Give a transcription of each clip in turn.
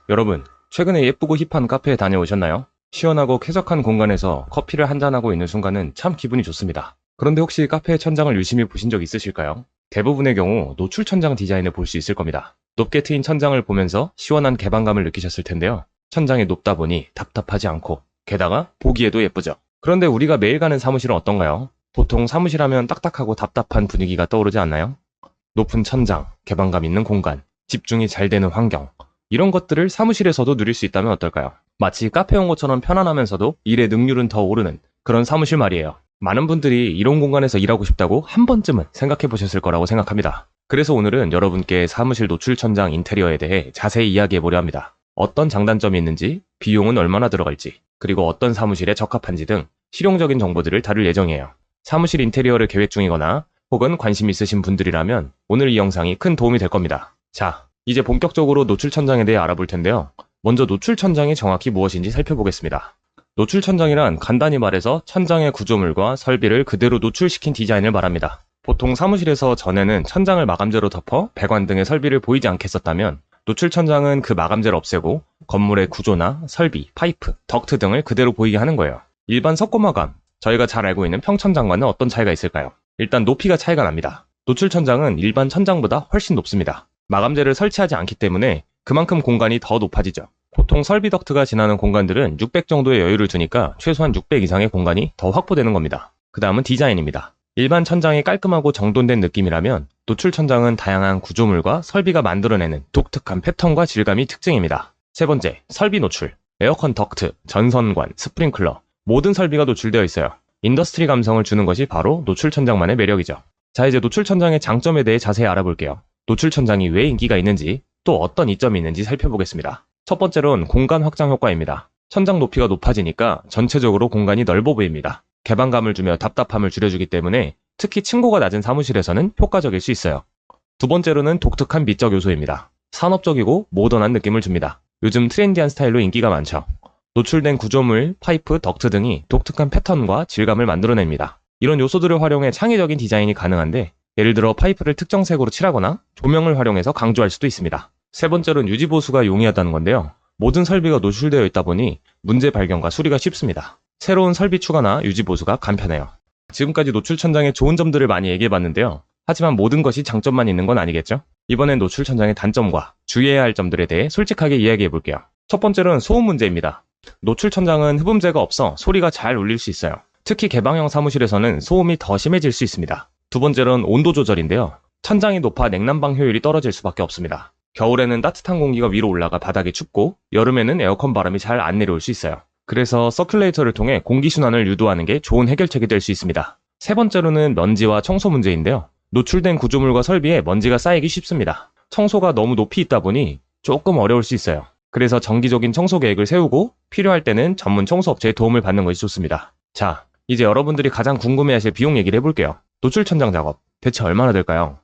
여러분, 최근에 예쁘고 힙한 카페에 다녀오셨나요? 시원하고 쾌적한 공간에서 커피를 한잔하고 있는 순간은 참 기분이 좋습니다. 그런데 혹시 카페의 천장을 유심히 보신 적 있으실까요? 대부분의 경우 노출 천장 디자인을 볼 수 있을 겁니다. 높게 트인 천장을 보면서 시원한 개방감을 느끼셨을 텐데요. 천장이 높다 보니 답답하지 않고 게다가 보기에도 예쁘죠. 그런데 우리가 매일 가는 사무실은 어떤가요? 보통 사무실 하면 딱딱하고 답답한 분위기가 떠오르지 않나요? 높은 천장, 개방감 있는 공간, 집중이 잘 되는 환경, 이런 것들을 사무실에서도 누릴 수 있다면 어떨까요? 마치 카페 온 것처럼 편안하면서도 일의 능률은 더 오르는 그런 사무실 말이에요. 많은 분들이 이런 공간에서 일하고 싶다고 한 번쯤은 생각해 보셨을 거라고 생각합니다. 그래서 오늘은 여러분께 사무실 노출 천장 인테리어에 대해 자세히 이야기해 보려 합니다. 어떤 장단점이 있는지, 비용은 얼마나 들어갈지, 그리고 어떤 사무실에 적합한지 등 실용적인 정보들을 다룰 예정이에요. 사무실 인테리어를 계획 중이거나 혹은 관심 있으신 분들이라면 오늘 이 영상이 큰 도움이 될 겁니다. 자, 이제 본격적으로 노출 천장에 대해 알아볼 텐데요. 먼저 노출 천장이 정확히 무엇인지 살펴보겠습니다. 노출 천장이란 간단히 말해서 천장의 구조물과 설비를 그대로 노출시킨 디자인을 말합니다. 보통 사무실에서 전에는 천장을 마감재로 덮어 배관 등의 설비를 보이지 않게 썼다면 노출 천장은 그 마감재를 없애고 건물의 구조나 설비, 파이프, 덕트 등을 그대로 보이게 하는 거예요. 일반 석고마감, 저희가 잘 알고 있는 평천장과는 어떤 차이가 있을까요? 일단 높이가 차이가 납니다. 노출 천장은 일반 천장보다 훨씬 높습니다. 마감재를 설치하지 않기 때문에 그만큼 공간이 더 높아지죠. 보통 설비 덕트가 지나는 공간들은 600 정도의 여유를 두니까 최소한 600 이상의 공간이 더 확보되는 겁니다. 그 다음은 디자인입니다. 일반 천장이 깔끔하고 정돈된 느낌이라면 노출 천장은 다양한 구조물과 설비가 만들어내는 독특한 패턴과 질감이 특징입니다. 세 번째, 설비 노출. 에어컨 덕트, 전선관, 스프링클러, 모든 설비가 노출되어 있어요. 인더스트리 감성을 주는 것이 바로 노출 천장만의 매력이죠. 자, 이제 노출 천장의 장점에 대해 자세히 알아볼게요. 노출 천장이 왜 인기가 있는지, 또 어떤 이점이 있는지 살펴보겠습니다. 첫 번째로는 공간 확장 효과입니다. 천장 높이가 높아지니까 전체적으로 공간이 넓어 보입니다. 개방감을 주며 답답함을 줄여주기 때문에 특히 층고가 낮은 사무실에서는 효과적일 수 있어요. 두 번째로는 독특한 미적 요소입니다. 산업적이고 모던한 느낌을 줍니다. 요즘 트렌디한 스타일로 인기가 많죠. 노출된 구조물, 파이프, 덕트 등이 독특한 패턴과 질감을 만들어냅니다. 이런 요소들을 활용해 창의적인 디자인이 가능한데 예를 들어 파이프를 특정 색으로 칠하거나 조명을 활용해서 강조할 수도 있습니다. 세 번째로는 유지 보수가 용이하다는 건데요. 모든 설비가 노출되어 있다 보니 문제 발견과 수리가 쉽습니다. 새로운 설비 추가나 유지 보수가 간편해요. 지금까지 노출 천장의 좋은 점들을 많이 얘기해봤는데요. 하지만 모든 것이 장점만 있는 건 아니겠죠? 이번엔 노출 천장의 단점과 주의해야 할 점들에 대해 솔직하게 이야기해볼게요. 첫 번째로는 소음 문제입니다. 노출 천장은 흡음재가 없어 소리가 잘 울릴 수 있어요. 특히 개방형 사무실에서는 소음이 더 심해질 수 있습니다. 두 번째로는 온도 조절인데요. 천장이 높아 냉난방 효율이 떨어질 수밖에 없습니다. 겨울에는 따뜻한 공기가 위로 올라가 바닥이 춥고 여름에는 에어컨 바람이 잘 안 내려올 수 있어요. 그래서 서큘레이터를 통해 공기순환을 유도하는 게 좋은 해결책이 될 수 있습니다. 세 번째로는 먼지와 청소 문제인데요. 노출된 구조물과 설비에 먼지가 쌓이기 쉽습니다. 청소가 너무 높이 있다 보니 조금 어려울 수 있어요. 그래서 정기적인 청소 계획을 세우고 필요할 때는 전문 청소업체의 도움을 받는 것이 좋습니다. 자, 이제 여러분들이 가장 궁금해하실 비용 얘기를 해볼게요. 노출 천장 작업, 대체 얼마나 될까요?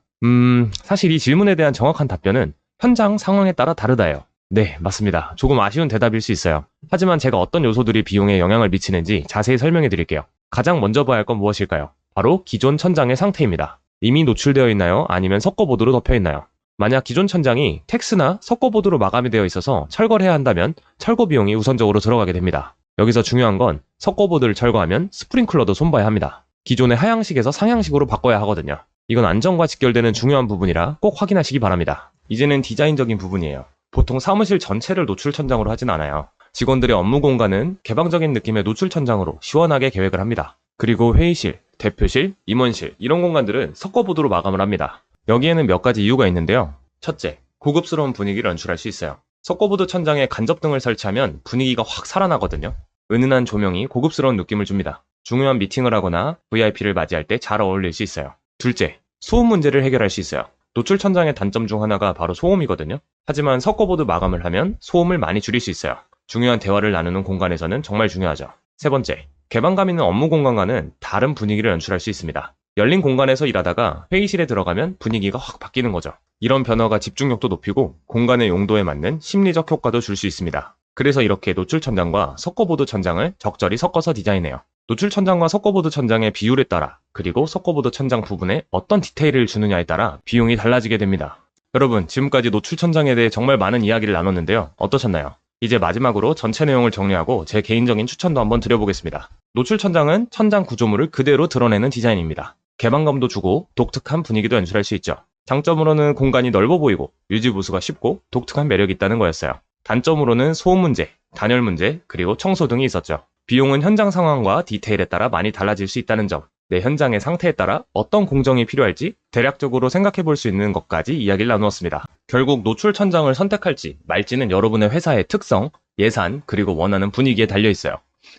사실 이 질문에 대한 정확한 답변은 현장 상황에 따라 다르다예요. 네, 맞습니다. 조금 아쉬운 대답일 수 있어요. 하지만 제가 어떤 요소들이 비용에 영향을 미치는지 자세히 설명해 드릴게요. 가장 먼저 봐야 할 건 무엇일까요? 바로 기존 천장의 상태입니다. 이미 노출되어 있나요? 아니면 석고보드로 덮여 있나요? 만약 기존 천장이 텍스나 석고보드로 마감이 되어 있어서 철거를 해야 한다면 철거 비용이 우선적으로 들어가게 됩니다. 여기서 중요한 건 석고보드를 철거하면 스프링클러도 손봐야 합니다. 기존의 하향식에서 상향식으로 바꿔야 하거든요. 이건 안전과 직결되는 중요한 부분이라 꼭 확인하시기 바랍니다. 이제는 디자인적인 부분이에요. 보통 사무실 전체를 노출 천장으로 하진 않아요. 직원들의 업무 공간은 개방적인 느낌의 노출 천장으로 시원하게 계획을 합니다. 그리고 회의실, 대표실, 임원실 이런 공간들은 석고보드로 마감을 합니다. 여기에는 몇 가지 이유가 있는데요. 첫째, 고급스러운 분위기를 연출할 수 있어요. 석고보드 천장에 간접등을 설치하면 분위기가 확 살아나거든요. 은은한 조명이 고급스러운 느낌을 줍니다. 중요한 미팅을 하거나 VIP를 맞이할 때 잘 어울릴 수 있어요. 둘째, 소음 문제를 해결할 수 있어요. 노출 천장의 단점 중 하나가 바로 소음이거든요. 하지만 석고보드 마감을 하면 소음을 많이 줄일 수 있어요. 중요한 대화를 나누는 공간에서는 정말 중요하죠. 세 번째, 개방감 있는 업무 공간과는 다른 분위기를 연출할 수 있습니다. 열린 공간에서 일하다가 회의실에 들어가면 분위기가 확 바뀌는 거죠. 이런 변화가 집중력도 높이고 공간의 용도에 맞는 심리적 효과도 줄 수 있습니다. 그래서 이렇게 노출 천장과 석고보드 천장을 적절히 섞어서 디자인해요. 노출 천장과 석고보드 천장의 비율에 따라 그리고 석고보드 천장 부분에 어떤 디테일을 주느냐에 따라 비용이 달라지게 됩니다. 여러분, 지금까지 노출 천장에 대해 정말 많은 이야기를 나눴는데요. 어떠셨나요? 이제 마지막으로 전체 내용을 정리하고 제 개인적인 추천도 한번 드려보겠습니다. 노출 천장은 천장 구조물을 그대로 드러내는 디자인입니다. 개방감도 주고 독특한 분위기도 연출할 수 있죠. 장점으로는 공간이 넓어 보이고 유지 보수가 쉽고 독특한 매력이 있다는 거였어요. 단점으로는 소음 문제, 단열 문제, 그리고 청소 등이 있었죠. 비용은 현장 상황과 디테일에 따라 많이 달라질 수 있다는 점, 내 현장의 상태에 따라 어떤 공정이 필요할지 대략적으로 생각해 볼 수 있는 것까지 이야기를 나누었습니다. 결국 노출 천장을 선택할지 말지는 여러분의 회사의 특성, 예산, 그리고 원하는 분위기에 달려 있어요.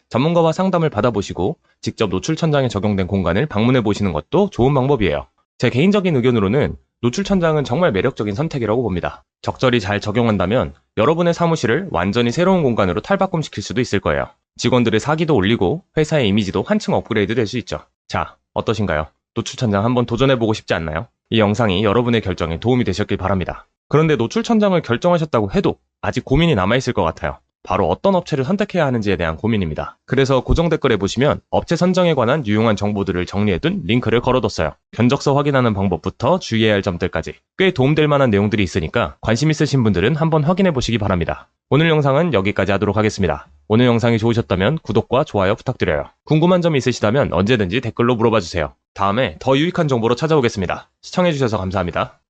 전문가와 상담을 받아보시고 직접 노출 천장에 적용된 공간을 방문해 보시는 것도 좋은 방법이에요. 제 개인적인 의견으로는 노출 천장은 정말 매력적인 선택이라고 봅니다. 적절히 잘 적용한다면 여러분의 사무실을 완전히 새로운 공간으로 탈바꿈시킬 수도 있을 거예요. 직원들의 사기도 올리고 회사의 이미지도 한층 업그레이드 될 수 있죠. 자, 어떠신가요? 노출 천장 한번 도전해보고 싶지 않나요? 이 영상이 여러분의 결정에 도움이 되셨길 바랍니다. 그런데 노출 천장을 결정하셨다고 해도 아직 고민이 남아있을 것 같아요. 바로 어떤 업체를 선택해야 하는지에 대한 고민입니다. 그래서 고정 댓글에 보시면 업체 선정에 관한 유용한 정보들을 정리해둔 링크를 걸어뒀어요. 견적서 확인하는 방법부터 주의해야 할 점들까지 꽤 도움될 만한 내용들이 있으니까 관심 있으신 분들은 한번 확인해 보시기 바랍니다. 오늘 영상은 여기까지 하도록 하겠습니다. 오늘 영상이 좋으셨다면 구독과 좋아요 부탁드려요. 궁금한 점이 있으시다면 언제든지 댓글로 물어봐 주세요. 다음에 더 유익한 정보로 찾아오겠습니다. 시청해주셔서 감사합니다.